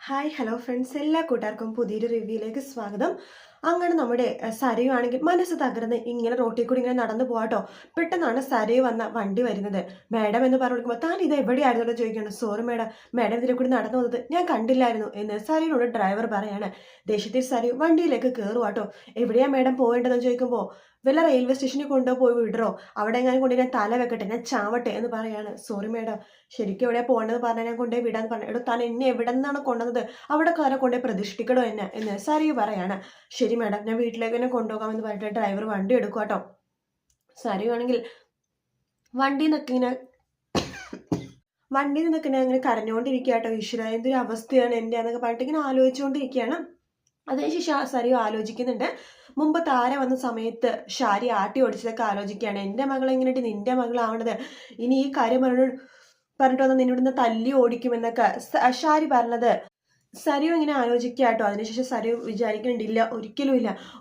Hi hello friends, എല്ലാ കൂട്ടുകാർക്കും പുതിയൊരു റിവ്യൂയിലേക്ക് സ്വാഗതം. അങ്ങനെ നമ്മുടെ സരയു ആണെങ്കിൽ മനസ്സ് തകർന്ന് ഇങ്ങനെ റോട്ടിൽ കൂടി ഇങ്ങനെ നടന്നു പോവാട്ടോ. പെട്ടെന്നാണ് സരയു വന്ന വണ്ടി വരുന്നത്. മാഡം എന്ന് പറഞ്ഞു കൊടുക്കുമ്പോൾ താൻ ഇത് എവിടെയായിരുന്നല്ലോ ചോദിക്കണം. സോറി മാഡം, മാഡം ഇതിലെ കൂടി നടന്നു വന്നത് ഞാൻ കണ്ടില്ലായിരുന്നു എന്ന് സരയുനോട് ഡ്രൈവർ പറയാണ്. ദേഷ്യത്തിൽ സരയു വണ്ടിയിലേക്ക് കയറുവാട്ടോ. എവിടെയാ മാഡം പോകേണ്ടതെന്ന് ചോദിക്കുമ്പോൾ വല്ല റെയിൽവേ സ്റ്റേഷനിൽ കൊണ്ടുപോയി വിടറോ, അവിടെ എങ്ങനെ കൊണ്ട് ഞാൻ തല വെക്കട്ടെ, ഞാൻ ചാവട്ടെ എന്ന് പറയാണ്. സോറി മാഡം, ശരിക്കും എവിടെയാ പോകേണ്ടത് പറഞ്ഞാൽ ഞാൻ കൊണ്ടുപോയി വിടാന്ന് പറഞ്ഞു. എടോ താൻ എന്നെ എവിടെ നിന്നാണ് കൊണ്ടുവന്നത്, അവിടെ കാരെ കൊണ്ടുപോയി പ്രതിഷ്ഠിക്കണോ എന്നെ എന്ന് സരയു പറയാണ്. ശരി മാഡം, ഞാൻ വീട്ടിലേക്ക് തന്നെ കൊണ്ടുപോകാമെന്ന് പറഞ്ഞിട്ട് ഡ്രൈവർ വണ്ടി എടുക്കുക കേട്ടോ. സരയു ആണെങ്കിൽ വണ്ടിയിൽ നിന്നൊക്കെ അങ്ങനെ കരഞ്ഞുകൊണ്ടിരിക്കുക കേട്ടോ. ഈശ്വര, എന്തൊരു അവസ്ഥയാണ് എൻ്റെ എന്നൊക്കെ പറഞ്ഞിട്ട് ഇങ്ങനെ ആലോചിച്ചുകൊണ്ടിരിക്കുകയാണ്. അതിനുശേഷം സരയു ആലോചിക്കുന്നുണ്ട്. മുമ്പ് താര വന്ന സമയത്ത് ഷാരി ആട്ടി ഓടിച്ചതൊക്കെ ആലോചിക്കുകയാണ്. എൻ്റെ മകൾ എങ്ങനെയായിട്ട് നിന്റെ മകളാവണത്, ഇനി ഈ കാര്യം പറഞ്ഞിട്ട് വന്ന് നിന്നോട് തല്ലി ഓടിക്കുമെന്നൊക്കെ ഷാരി പറഞ്ഞത് സരയു ഇങ്ങനെ ആലോചിക്കുക കേട്ടോ. അതിനുശേഷം സരയു വിചാരിക്കുന്നുണ്ട്, ഇല്ല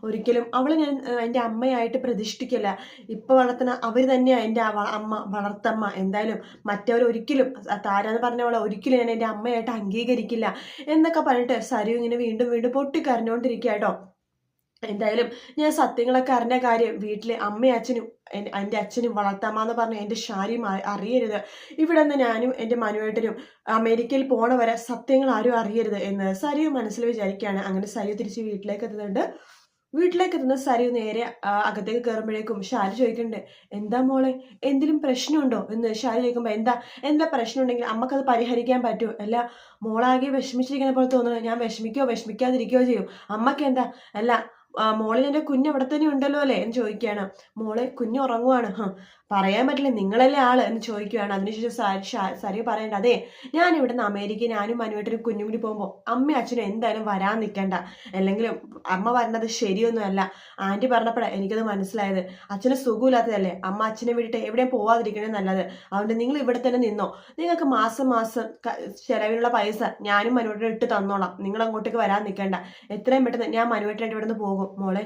ഒരിക്കലും അവളെ ഞാൻ എൻ്റെ അമ്മയായിട്ട് പ്രതിഷ്ഠിക്കില്ല. ഇപ്പൊ വളർത്തുന്ന അവർ തന്നെയാണ് എൻ്റെ അമ്മ, വളർത്തമ്മ. എന്തായാലും മറ്റവർ ഒരിക്കലും, താരാന്ന് പറഞ്ഞവളെ ഒരിക്കലും ഞാൻ എൻ്റെ അമ്മയായിട്ട് അംഗീകരിക്കില്ല എന്നൊക്കെ പറഞ്ഞിട്ട് സരയു ഇങ്ങനെ വീണ്ടും വീണ്ടും പൊട്ടിക്കരഞ്ഞുകൊണ്ടിരിക്കുക കേട്ടോ. എന്തായാലും ഞാൻ സത്യങ്ങളൊക്കെ അറിഞ്ഞ കാര്യം വീട്ടിലെ അമ്മയും അച്ഛനും എൻ്റെ അച്ഛനും വളർത്താമെന്ന് എന്ന് പറഞ്ഞ് എൻ്റെ ഷാരിയും അറിയരുത്. ഇവിടെ നിന്ന് ഞാനും എൻ്റെ മനുവേട്ടനും അമേരിക്കയിൽ പോണ വരെ സത്യങ്ങൾ ആരും അറിയരുത് എന്ന് സരയു മനസ്സിൽ വിചാരിക്കുകയാണ്. അങ്ങനെ സരയു തിരിച്ച് വീട്ടിലേക്ക് എത്തുന്ന സരയു നേരെ അകത്തേക്ക് കയറുമ്പോഴേക്കും ഷാരി ചോദിക്കുന്നുണ്ട്, എന്താ മോളെ, എന്തെങ്കിലും പ്രശ്നമുണ്ടോ എന്ന് ഷാരി ചോദിക്കുമ്പോൾ എന്താ പ്രശ്നം ഉണ്ടെങ്കിൽ അമ്മക്കത് പരിഹരിക്കാൻ പറ്റുമോ, അല്ല മോളാകെ വിഷമിച്ചിരിക്കുന്ന പോലെ തോന്നുന്നത്, ഞാൻ വിഷമിക്കാതിരിക്കുകയോ ചെയ്യും, അമ്മക്ക് എന്താ, അല്ല മോളിൽ എൻ്റെ കുഞ്ഞ് അവിടെ തന്നെ ഉണ്ടല്ലോ അല്ലേ എന്ന് ചോദിക്കുകയാണ്. മോളെ കുഞ്ഞ് ഉറങ്ങുവാണ്, പറയാൻ പറ്റില്ല, നിങ്ങളല്ലേ ആള് എന്ന് ചോദിക്കുകയാണ്. അതിനുശേഷം സരയു പറയണ്ട, അതെ ഞാൻ ഇവിടുന്ന് അമേരിക്ക ഞാനും മനുവേട്ടനും കുഞ്ഞും കൂടി പോകുമ്പോൾ അമ്മയും അച്ഛനും എന്തായാലും വരാൻ നിൽക്കണ്ട, അല്ലെങ്കിൽ അമ്മ പറഞ്ഞത് ശരിയൊന്നുമല്ല. ആൻറ്റി പറഞ്ഞപ്പോഴാണ് എനിക്കത് മനസ്സിലായത്. അച്ഛന് സുഖമില്ലാത്തതല്ലേ, അമ്മ അച്ഛനെ വിട്ടിട്ട് എവിടെയും പോവാതിരിക്കണേ നല്ലത്. അതുകൊണ്ട് നിങ്ങൾ ഇവിടെ തന്നെ നിന്നോ, നിങ്ങൾക്ക് മാസം ചെലവിനുള്ള പൈസ ഞാനും മനുവേട്ടനും ഇട്ട് തന്നോളാം, നിങ്ങൾ അങ്ങോട്ടേക്ക് വരാൻ നിൽക്കണ്ട, എത്രയും പെട്ടെന്ന് ഞാൻ മനുവേട്ടനായിട്ട് ഇവിടെ നിന്ന് പോകും. മോളെ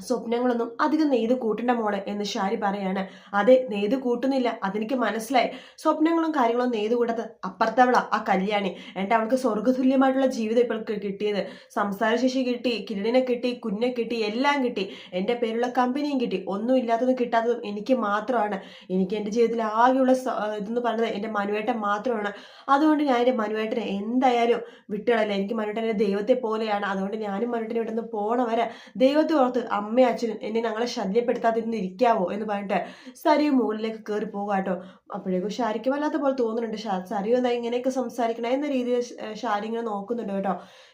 സ്വപ്നങ്ങളൊന്നും അധികം നെയ്ത് കൂട്ടണ്ട മോളെ എന്ന് ഷാരി പറയാണ്. അതെ, നെയ്ത് കൂട്ടുന്നില്ല, അതെനിക്ക് മനസ്സിലായി. സ്വപ്നങ്ങളും കാര്യങ്ങളും നെയ്ത് കൂട്ടത് അപ്പുറത്തവളാ ആ കല്യാണി. എന്നിട്ട് അവൾക്ക് സ്വർഗ്ഗതുല്യമായിട്ടുള്ള ജീവിതം ഇപ്പോൾ കിട്ടിയത്. സംസാരശേഷി കിട്ടി, കിരണിനെ കിട്ടി, കുഞ്ഞെ കിട്ടി, എല്ലാം കിട്ടി, എൻ്റെ പേരുള്ള കമ്പനിയും കിട്ടി. ഒന്നും ഇല്ലാത്തതും കിട്ടാത്തതും എനിക്ക് മാത്രമാണ്. എനിക്ക് എൻ്റെ ജീവിതത്തിൽ ആകെയുള്ള ഇതെന്ന് പറഞ്ഞത് എൻ്റെ മനുവേട്ടൻ മാത്രമാണ്. അതുകൊണ്ട് ഞാൻ എൻ്റെ മനുവേട്ടനെ എന്തായാലും വിട്ടുകളല്ല. എനിക്ക് മനുവേട്ടനെ ദൈവത്തെ പോലെയാണ്. അതുകൊണ്ട് ഞാനും മനുവേട്ടനെ ഇവിടെ നിന്ന് പോണവരെ ദൈവത്തെ ഓർത്ത് അമ്മയും അച്ഛനും എന്നെ ഞങ്ങളെ ശല്യപ്പെടുത്താതിരുന്ന് ഇരിക്കാവോ എന്ന് പറഞ്ഞിട്ട് സരയു മുകളിലേക്ക് കയറി പോകാട്ടോ. അപ്പോഴേക്കും ഷാരിക്ക് വല്ലാത്ത പോലെ തോന്നുന്നുണ്ട്, സരയു എന്താ ഇങ്ങനെയൊക്കെ സംസാരിക്കണം എന്ന രീതിയിൽ ഷാരി ഇങ്ങനെ നോക്കുന്നുണ്ട് കേട്ടോ.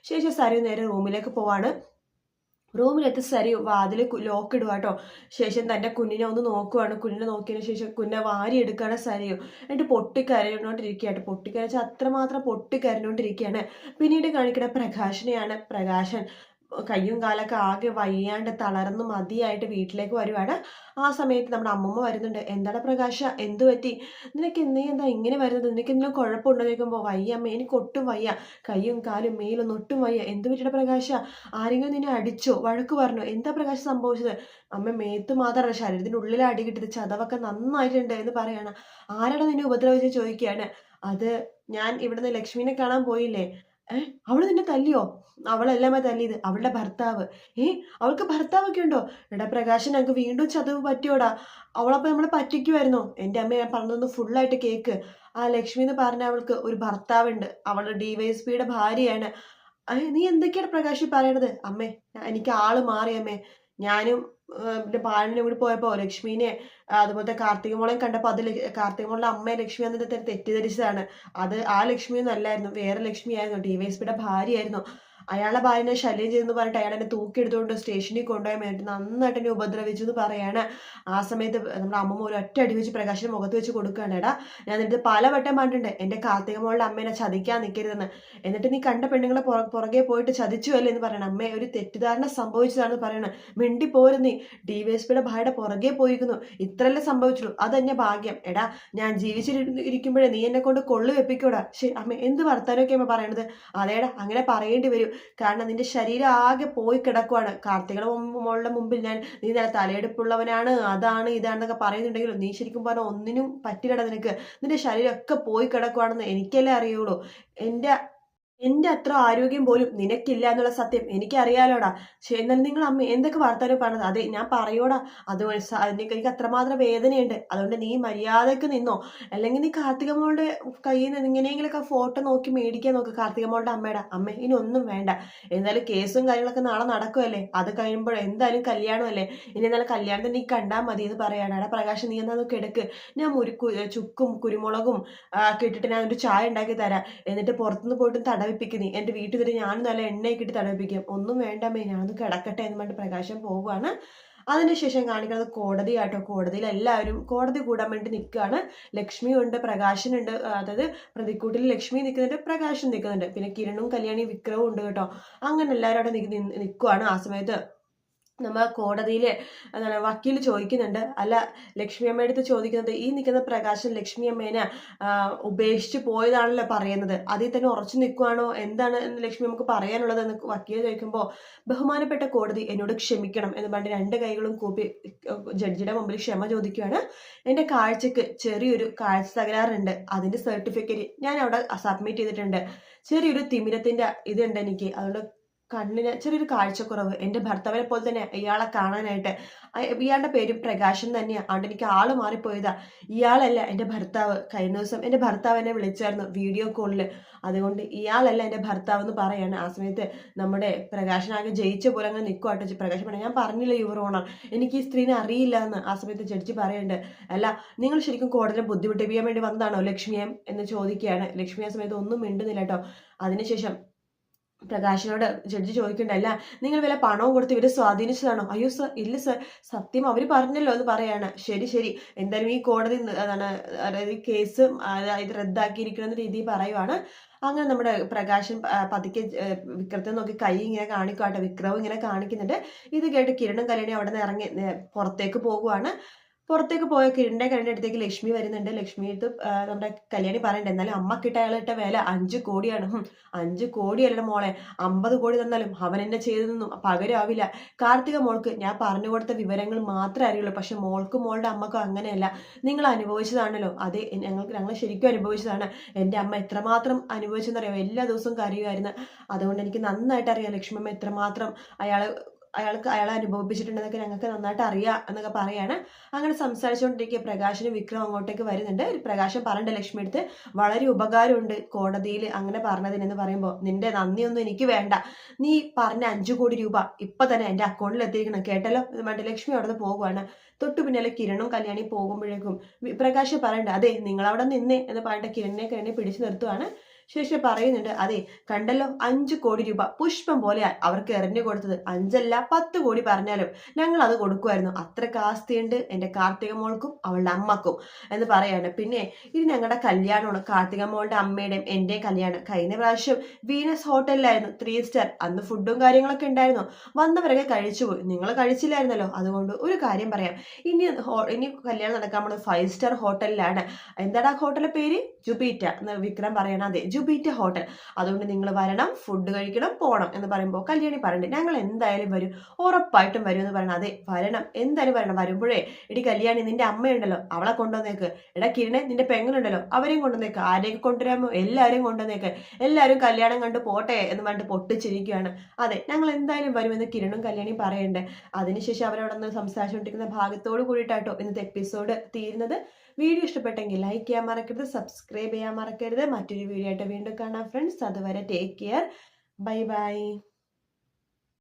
ശേഷം സരയു നേരെ റൂമിലേക്ക് പോവാണ്. റൂമിലെത്തി സരയു വാതിൽ ലോക്ക് ഇടുക കേട്ടോ. ശേഷം തൻ്റെ കുഞ്ഞിനെ ഒന്ന് നോക്കുവാണ്. കുഞ്ഞിനെ നോക്കിയതിന് ശേഷം കുഞ്ഞിനെ വാരി എടുക്കുകയാണ് സരയു. എന്നിട്ട് പൊട്ടിക്കരഞ്ഞുകൊണ്ടിരിക്കുകയാണ്. പൊട്ടിക്കരച്ചാൽ അത്രമാത്രം പൊട്ടിക്കരഞ്ഞുകൊണ്ടിരിക്കുകയാണ്. പിന്നീട് കാണിക്കുന്ന പ്രകാശനെയാണ്. പ്രകാശൻ കയ്യും കാലൊക്കെ ആകെ വയ്യാണ്ട് തളർന്ന് മതിയായിട്ട് വീട്ടിലേക്ക് വരുവാണ്. ആ സമയത്ത് നമ്മുടെ അമ്മമ്മ വരുന്നുണ്ട്. എന്താണ് പ്രകാശ, എന്തു പറ്റി, നിനക്ക് എന്താ ഇങ്ങനെ വരുന്നത്, നിനക്ക് എന്തെങ്കിലും കുഴപ്പമുണ്ടോ ചോദിക്കുമ്പോൾ വയ്യ അമ്മ, എനിക്ക് ഒട്ടും വയ്യ, കയ്യും കാലും മേലൊന്നും ഒട്ടും വയ്യ. എന്ത് പറ്റിയുടെ പ്രകാശ, ആരെങ്കിലും നിന്നെ അടിച്ചോ, വഴക്ക് പറഞ്ഞോ, എന്താ പ്രകാശം സംഭവിച്ചത്? അമ്മ മേത്ത് മാത്രമല്ല ശരീരത്തിൻ്റെ ഉള്ളിൽ അടി കിട്ടിയത്, ചതവൊക്കെ നന്നായിട്ടുണ്ട് എന്ന് പറയാണ്. ആരാണ് നിന്നെ ഉപദ്രവിച്ച് ചോദിക്കുകയാണ്. അത് ഞാൻ ഇവിടുന്ന് ലക്ഷ്മിനെ കാണാൻ പോയില്ലേ, അവള് നിന്നെ തല്ലിയോ? അവളല്ലമ്മ തല്ലിയത്, അവളുടെ ഭർത്താവ്. അവൾക്ക് ഭർത്താവൊക്കെ ഉണ്ടോ? എടാ പ്രകാശൻ, ഞങ്ങൾക്ക് വീണ്ടും ചതവ് പറ്റിയോടാ, അവളപ്പോൾ നമ്മളെ പറ്റിക്കുമായിരുന്നോ? എൻ്റെ അമ്മ ഞാൻ പറഞ്ഞതൊന്ന് ഫുള്ളായിട്ട് കേക്ക്. ആ ലക്ഷ്മി എന്ന് പറഞ്ഞ അവൾക്ക് ഒരു ഭർത്താവുണ്ട്, അവളുടെ DYSPയുടെ ഭാര്യയാണ്. നീ എന്തൊക്കെയാണ് പ്രകാശി പറയണത്? അമ്മേ, എനിക്ക് ആള് മാറി അമ്മേ. ഞാനും പിന്നെ ബാലനും കൂടി പോയപ്പോൾ ലക്ഷ്മീനെ അതുപോലത്തെ കാർത്തികമോളെയും കണ്ടപ്പോൾ അത് കാർത്തികമോളുടെ അമ്മയെ ലക്ഷ്മി എന്നിട്ട് തെറ്റിദ്ധരിച്ചതാണ്. അത് ആ ലക്ഷ്മിയൊന്നും അല്ലായിരുന്നു, വേറെ ലക്ഷ്മിയായിരുന്നു, DYSPയുടെ ഭാര്യയായിരുന്നു. അയാളുടെ ഭാര്യനെ ശല്യം ചെയ്തെന്ന് പറഞ്ഞിട്ട് അയാൾ എന്നെ തൂക്കിയെടുത്തുകൊണ്ട് സ്റ്റേഷനിൽ കൊണ്ടുപോയി വേണ്ടി നന്നായിട്ട് എന്നെ ഉപദ്രവിച്ചു എന്ന് പറയാണ്. ആ സമയത്ത് നമ്മുടെ അമ്മമ്മ ഒരു ഒറ്റ അടി വെച്ച് പ്രകാശിന്റെ മുഖത്ത് വെച്ച് കൊടുക്കുകയാണ്. എടാ, ഞാൻ നിന്റെ പലവട്ടം പറഞ്ഞിട്ടുണ്ട് എൻ്റെ കാർത്തികമോളുടെ അമ്മേനെ ചതിക്കാൻ നിൽക്കരുതെന്ന്. എന്നിട്ട് നീ കണ്ട പെണ്ണുങ്ങളെ പുറകെ പോയിട്ട് ചതിച്ചു അല്ലേ എന്ന് പറയണം. അമ്മേ, ഒരു തെറ്റിദ്ധാരണ സംഭവിച്ചതാണെന്ന് പറയണം. മിണ്ടി പോരും, നീ DYSPയുടെ ഭാര്യയുടെ പുറകെ പോയിരിക്കുന്നു, ഇത്രല്ലേ സംഭവിച്ചുള്ളൂ, അതെന്നെ ഭാഗ്യം. എടാ, ഞാൻ ജീവിച്ചിരിക്കുമ്പോഴേ നീ എന്നെ കൊണ്ട് കൊള്ളു വെപ്പിക്കൂടാ. ശരി അമ്മ, എന്ത് വർത്താനമൊക്കെ അമ്മ പറയണത്? അതേടാ, അങ്ങനെ പറയേണ്ടി വരും, കാരണം നിന്റെ ശരീരം ആകെ പോയി കിടക്കുവാണ്. കാർത്തികളുടെ മോളുടെ മുമ്പിൽ നീ നല്ല തലയെടുപ്പുള്ളവനാണ്, അതാണ് ഇതാണെന്നൊക്കെ പറയുന്നുണ്ടെങ്കിലും നീ ശരിക്കും പറഞ്ഞാൽ ഒന്നിനും പറ്റില്ലടാ നിനക്ക്. നിന്റെ ശരീരം ഒക്കെ പോയി കിടക്കുവാണെന്ന് എനിക്കല്ലേ അറിയുള്ളൂ. എൻ്റെ എന്റെ അത്ര ആരോഗ്യം പോലും നിനക്കില്ല എന്നുള്ള സത്യം എനിക്കറിയാലോടാ. എന്നാൽ നിങ്ങൾ അമ്മ എന്തൊക്കെ വർത്താനം പറഞ്ഞത്? അതെ ഞാൻ പറയോടാ. അതുകൊണ്ട് എനിക്ക് അത്രമാത്രം വേദനയുണ്ട്. അതുകൊണ്ട് നീ മര്യാദക്ക് നിന്നോ. അല്ലെങ്കിൽ നീ കാർത്തിക മോളുടെ കയ്യിൽ നിന്ന് എങ്ങനെയെങ്കിലൊക്കെ ഫോട്ടോ നോക്കി മേടിക്കാൻ നോക്ക്. കാർത്തിക മോളുടെ അമ്മയുടെ. അമ്മ ഇനി ഒന്നും വേണ്ട. എന്തായാലും കേസും കാര്യങ്ങളൊക്കെ നാളെ നടക്കുമല്ലേ. അത് കഴിയുമ്പോൾ എന്തായാലും കല്യാണമല്ലേ. ഇനി എന്തായാലും കല്യാണത്തിന് നീ കണ്ടാൽ മതി എന്ന് പറയാണ്. എടാ പ്രകാശ് നീ എന്നാ കിടക്ക്. ഞാൻ ചുക്കും കുരുമുളകും ഒക്കെ ഇട്ടിട്ട് ഞാൻ ഒരു ചായ ഉണ്ടാക്കി തരാം. എന്നിട്ട് പുറത്തുനിന്ന് പോയിട്ട് തടവിപ്പിക്കും നീ. എൻ്റെ വീട്ടിൽ വരെ ഞാൻ നല്ല എണ്ണയൊക്കെ ഇട്ട് തടവിപ്പിക്കും. ഒന്നും വേണ്ടമ്മേ ഞാനൊന്ന് കിടക്കട്ടെ എന്ന് പറഞ്ഞിട്ട് പ്രകാശം പോവുകയാണ്. അതിനുശേഷം കാണിക്കുന്നത് കോടതിയാട്ടോ. കോടതിയിൽ എല്ലാവരും കോടതി കൂടാൻ വേണ്ടി നിൽക്കുകയാണ്. ലക്ഷ്മിയുണ്ട്, പ്രകാശനുണ്ട്. അതായത് പ്രതിക്കൂട്ടിൽ ലക്ഷ്മി നിൽക്കുന്നുണ്ട്, പ്രകാശൻ നിൽക്കുന്നുണ്ട്. പിന്നെ കിരണും കല്യാണി വിക്രവും ഉണ്ട് കേട്ടോ. അങ്ങനെ എല്ലാവരും അവിടെ നിൽക്കുവാണ്. ആ സമയത്ത് നമ്മ കോടതിയില് എന്താണ് വക്കീൽ ചോദിക്കുന്നുണ്ട്, അല്ല ലക്ഷ്മി അമ്മയുടെ അടുത്ത് ചോദിക്കുന്നത്, ഈ നിൽക്കുന്ന പ്രകാശൻ ലക്ഷ്മി അമ്മേനെ ഉപേക്ഷിച്ച് പോയതാണല്ലോ പറയുന്നത്, അതിൽ തന്നെ ഉറച്ചു നിൽക്കുവാണോ, എന്താണ് ലക്ഷ്മി നമുക്ക് പറയാനുള്ളത് എന്ന് വക്കീൽ ചോദിക്കുമ്പോൾ, ബഹുമാനപ്പെട്ട കോടതി എന്നോട് ക്ഷമിക്കണം എന്ന് പറഞ്ഞ് രണ്ട് കൈകളും കൂപ്പി ജഡ്ജിയുടെ മുമ്പിൽ ക്ഷമ ചോദിക്കുകയാണ്. എൻ്റെ കാഴ്ചക്ക് ചെറിയൊരു കാഴ്ച തകരാറുണ്ട്, അതിന്റെ സർട്ടിഫിക്കറ്റ് ഞാൻ അവിടെ സബ്മിറ്റ് ചെയ്തിട്ടുണ്ട്. ചെറിയൊരു തിമിരത്തിന്റെ ഇതുണ്ട് എനിക്ക്, അതുകൊണ്ട് കണ്ണിന് ചെറിയൊരു കാഴ്ചക്കുറവ്. എൻ്റെ ഭർത്താവിനെ പോലെ തന്നെ ഇയാളെ കാണാനായിട്ട്. ഇയാളുടെ പേര് പ്രകാശൻ തന്നെയാണ്. അതുകൊണ്ട് എനിക്ക് ആള് മാറിപ്പോയതാ. ഇയാളല്ല എൻ്റെ ഭർത്താവ്. കഴിഞ്ഞ ദിവസം എൻ്റെ ഭർത്താവ് എന്നെ വിളിച്ചായിരുന്നു വീഡിയോ കോളിൽ. അതുകൊണ്ട് ഇയാളല്ല എൻ്റെ ഭർത്താവ് എന്ന് പറയാണ്. ആ സമയത്ത് നമ്മുടെ പ്രകാശനാകെ ജയിച്ച പോലെ അങ്ങനെ നിൽക്കുവാട്ടോ. പ്രകാശൻ പറഞ്ഞു, ഞാൻ പറഞ്ഞില്ല യുവർ ഓണർ, എനിക്ക് ഈ സ്ത്രീനെ അറിയില്ല എന്ന്. ആ സമയത്ത് ജഡ്ജി പറയുന്നുണ്ട്, അല്ല നിങ്ങൾ ശരിക്കും കോടതിയിൽ ബുദ്ധിമുട്ടിപ്പിക്കാൻ വേണ്ടി വന്നതാണോ ലക്ഷ്മിയെ എന്ന് ചോദിക്കുകയാണ്. ലക്ഷ്മി ആ സമയത്ത് ഒന്നും മിണ്ടുന്നില്ല കേട്ടോ. അതിനുശേഷം പ്രകാശനോട് ജഡ്ജി ചോദിക്കണ്ടല്ല, നിങ്ങൾ വല്ല പണവും കൊടുത്ത് ഇവരെ സ്വാധീനിച്ചതാണോ? അയ്യോ സർ, ഇല്ല സർ, സത്യം അവർ പറഞ്ഞല്ലോ എന്ന് പറയാണ്. ശരി ശരി, എന്തായാലും ഈ കോടതി അതായത് ഈ കേസ് ഇത് റദ്ദാക്കിയിരിക്കുന്ന രീതിയിൽ പറയുവാണ്. അങ്ങനെ നമ്മുടെ പ്രകാശൻ പതുക്കെ വിക്രത്തെ നോക്കി കൈ ഇങ്ങനെ കാണിക്കാട്ടെ. വിക്രവും ഇങ്ങനെ കാണിക്കുന്നുണ്ട്. ഇത് കേട്ട് കിരണും കല്യാണി അവിടെ നിന്ന് ഇറങ്ങി പുറത്തേക്ക് പോകുവാണ്. പുറത്തേക്ക് പോയ കിരണിന്റെ അടുത്തേക്ക് ലക്ഷ്മി വരുന്നുണ്ട്. ലക്ഷ്മി അടുത്ത് നമ്മുടെ കല്യാണി പറയണ്ട, എന്നാലും അമ്മക്കിട്ട അയാളിട്ട വില 5 കോടിയാണ്. 5 കോടിയല്ല മോളെ, 50 കോടി തന്നാലും അവൻ എന്നെ ചെയ്തതൊന്നും പകരമാവില്ല. കാർത്തിക മോൾക്ക് ഞാൻ പറഞ്ഞു കൊടുത്ത വിവരങ്ങൾ മാത്രമേ അറിയുള്ളൂ. പക്ഷെ മോൾക്കും മോളുടെ അമ്മക്കും അങ്ങനെയല്ല. നിങ്ങൾ അനുഭവിച്ചതാണല്ലോ. അതെ, ഞങ്ങൾ ശരിക്കും അനുഭവിച്ചതാണ്. എൻ്റെ അമ്മ എത്രമാത്രം അനുഭവിച്ചെന്നറിയാമോ? എല്ലാ ദിവസവും കരയുമായിരുന്നു. അതുകൊണ്ട് എനിക്ക് നന്നായിട്ട് അറിയാം ലക്ഷ്മി അമ്മ എത്രമാത്രം അയാളെ അനുഭവിപ്പിച്ചിട്ടുണ്ടെന്നൊക്കെ ഞങ്ങൾക്ക് നന്നായിട്ട് അറിയാം എന്നൊക്കെ പറയാണ്. അങ്ങനെ സംസാരിച്ചുകൊണ്ടിരിക്കുക പ്രകാശനും വിക്രം അങ്ങോട്ടേക്ക് വരുന്നുണ്ട്. പ്രകാശൻ പറഞ്ഞിട്ട് ലക്ഷ്മി എടുത്ത്, വളരെ ഉപകാരമുണ്ട് കോടതിയിൽ അങ്ങനെ പറഞ്ഞതിനെന്ന് പറയുമ്പോൾ, നിന്റെ നന്ദിയൊന്നും എനിക്ക് വേണ്ട. നീ പറഞ്ഞ 5 കോടി രൂപ ഇപ്പൊ തന്നെ എൻ്റെ അക്കൗണ്ടിൽ എത്തിയിരിക്കണം കേട്ടല്ലോ എന്ന് പറഞ്ഞിട്ട് ലക്ഷ്മി അവിടെ നിന്ന് പോകുവാണ്. തൊട്ടു പിന്നാലെ കിരണും കല്യാണി പോകുമ്പോഴേക്കും പ്രകാശ് പറയണ്ട, അതെ നിങ്ങൾ അവിടെ നിന്നേ എന്ന് പറഞ്ഞിട്ട് കിരണിനെ പിടിച്ചു നിർത്തുവാണ്. ശേഷം പറയുന്നുണ്ട്, അതെ കണ്ടല്ലോ 5 കോടി രൂപ പുഷ്പം പോലെ അവർക്ക് എറിഞ്ഞു കൊടുത്തത്. 5 അല്ല 10 കോടി പറഞ്ഞാലും ഞങ്ങൾ അത് കൊടുക്കുമായിരുന്നു. അത്രയ്ക്ക് ആസ്തിയുണ്ട് എൻ്റെ കാർത്തിക മോൾക്കും അവളുടെ അമ്മക്കും എന്ന് പറയാണ്. പിന്നെ ഇത് ഞങ്ങളുടെ കല്യാണമാണ്, കാർത്തിക മോളുടെ അമ്മയുടെയും എൻ്റെ കല്യാണം. കഴിഞ്ഞ പ്രാവശ്യം വീനസ് ഹോട്ടലിലായിരുന്നു, 3 സ്റ്റാർ. അന്ന് ഫുഡും കാര്യങ്ങളൊക്കെ ഉണ്ടായിരുന്നു. വന്നവരൊക്കെ കഴിച്ചുപോയി, നിങ്ങൾ കഴിച്ചില്ലായിരുന്നല്ലോ. അതുകൊണ്ട് ഒരു കാര്യം പറയാം, ഇനി കല്യാണം നടക്കാൻ പോകുന്നത് 5 സ്റ്റാർ ഹോട്ടലിലാണ്. എന്താണ് ആ ഹോട്ടലിന്റെ പേര്? ജുബീറ്റ എന്ന് വിക്രം പറയണം. അതെ, ജുബീറ്റ ഹോട്ടൽ. അതുകൊണ്ട് നിങ്ങൾ വരണം, ഫുഡ് കഴിക്കണം, പോണം എന്ന് പറയുമ്പോൾ കല്യാണി പറയണ്ടേ, ഞങ്ങൾ എന്തായാലും വരും, ഉറപ്പായിട്ടും വരും എന്ന് പറയണം. അതെ വരണം, എന്തായാലും വരണം. വരുമ്പോഴേ എടി കല്യാണി നിന്റെ അമ്മയുണ്ടല്ലോ അവളെ കൊണ്ടുവന്നേക്ക്. എടാ കിരണെ നിന്റെ പെങ്ങളുണ്ടല്ലോ അവരെയും കൊണ്ടുവന്നേക്ക്. ആരെയൊക്കെ കൊണ്ടുവരാമോ എല്ലാവരെയും കൊണ്ടുവന്നേക്ക്. എല്ലാവരും കല്യാണം കണ്ടു പോട്ടെ എന്ന് പറഞ്ഞിട്ട് പൊട്ടിച്ചിരിക്കുകയാണ്. അതെ ഞങ്ങൾ എന്തായാലും വരുമെന്ന് കിരണും കല്യാണിയും പറയണ്ടേ. അതിനുശേഷം അവരവിടെ നിന്ന് സംസാരിച്ചുകൊണ്ടിരിക്കുന്ന ഭാഗത്തോട് കൂടിയിട്ടാട്ടോ ഇന്നത്തെ എപ്പിസോഡ് തീരുന്നത്. വീഡിയോ ഇഷ്ടപ്പെട്ടെങ്കിൽ ലൈക്ക് ചെയ്യാൻ മറക്കരുത്, സബ്സ്ക്രൈബ് ചെയ്യാൻ മറക്കരുത്. മറ്റൊരു വീഡിയോ ആയിട്ട് വീണ്ടും കാണാം ഫ്രണ്ട്സ്. അതുവരെ ടേക്ക് കെയർ, ബൈ ബൈ.